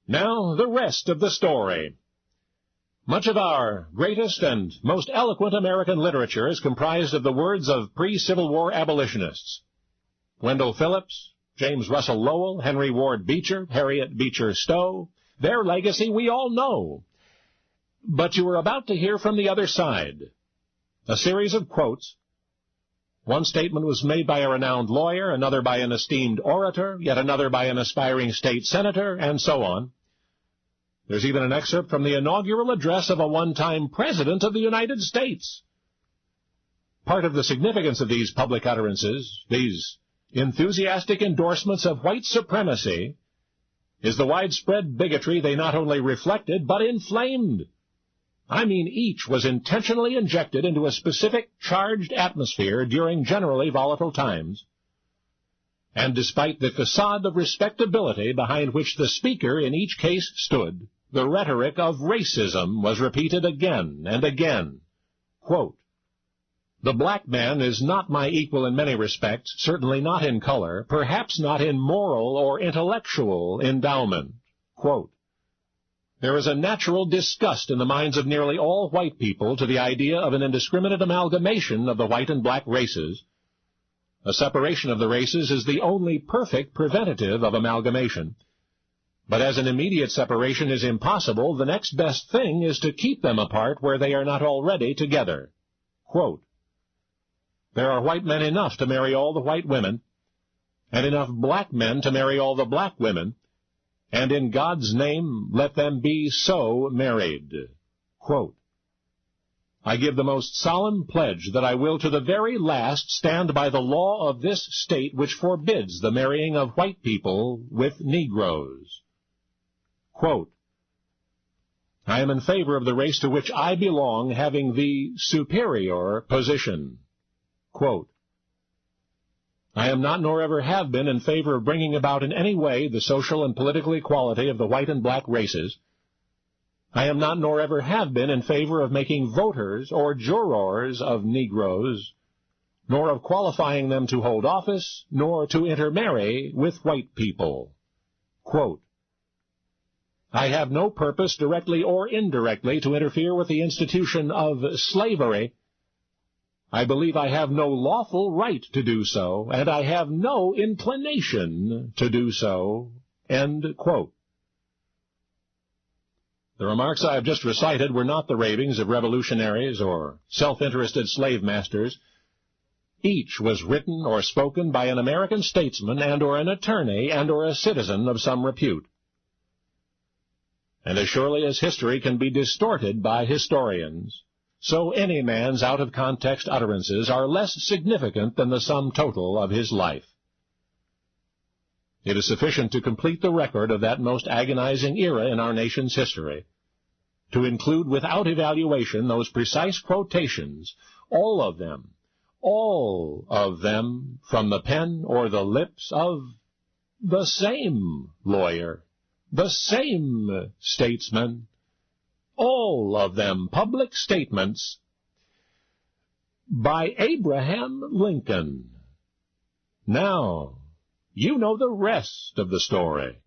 Now, the rest of the story. Much of our greatest and most eloquent American literature is comprised of the words of pre-Civil War abolitionists. Wendell Phillips, James Russell Lowell, Henry Ward Beecher, Harriet Beecher Stowe, their legacy we all know. But you are about to hear from the other side. A series of quotes. One statement was made by a renowned lawyer, another by an esteemed orator, yet another by an aspiring state senator, and so on. There's even an excerpt from the inaugural address of a one-time president of the United States. Part of the significance of these public utterances, these enthusiastic endorsements of white supremacy, is the widespread bigotry they not only reflected, but inflamed. I mean, each was intentionally injected into a specific charged atmosphere during generally volatile times. And despite the facade of respectability behind which the speaker in each case stood, the rhetoric of racism was repeated again and again. Quote, "The black man is not my equal in many respects, certainly not in color, perhaps not in moral or intellectual endowment." Quote, "There is a natural disgust in the minds of nearly all white people to the idea of an indiscriminate amalgamation of the white and black races. A separation of the races is the only perfect preventative of amalgamation. But as an immediate separation is impossible, the next best thing is to keep them apart where they are not already together." Quote, "There are white men enough to marry all the white women, and enough black men to marry all the black women, and in God's name let them be so married." Quote, "I give the most solemn pledge that I will to the very last stand by the law of this state which forbids the marrying of white people with Negroes." Quote, "I am in favor of the race to which I belong having the superior position." Quote, "I am not nor ever have been in favor of bringing about in any way the social and political equality of the white and black races. I am not nor ever have been in favor of making voters or jurors of Negroes, nor of qualifying them to hold office, nor to intermarry with white people." Quote, "I have no purpose, directly or indirectly, to interfere with the institution of slavery. I believe I have no lawful right to do so, and I have no inclination to do so." End quote. The remarks I have just recited were not the ravings of revolutionaries or self-interested slave masters. Each was written or spoken by an American statesman and or an attorney and or a citizen of some repute. And as surely as history can be distorted by historians, so any man's out-of-context utterances are less significant than the sum total of his life. It is sufficient to complete the record of that most agonizing era in our nation's history, to include without evaluation those precise quotations, all of them, from the pen or the lips of the same lawyer, the same statesman, all of them public statements by Abraham Lincoln. Now, you know the rest of the story.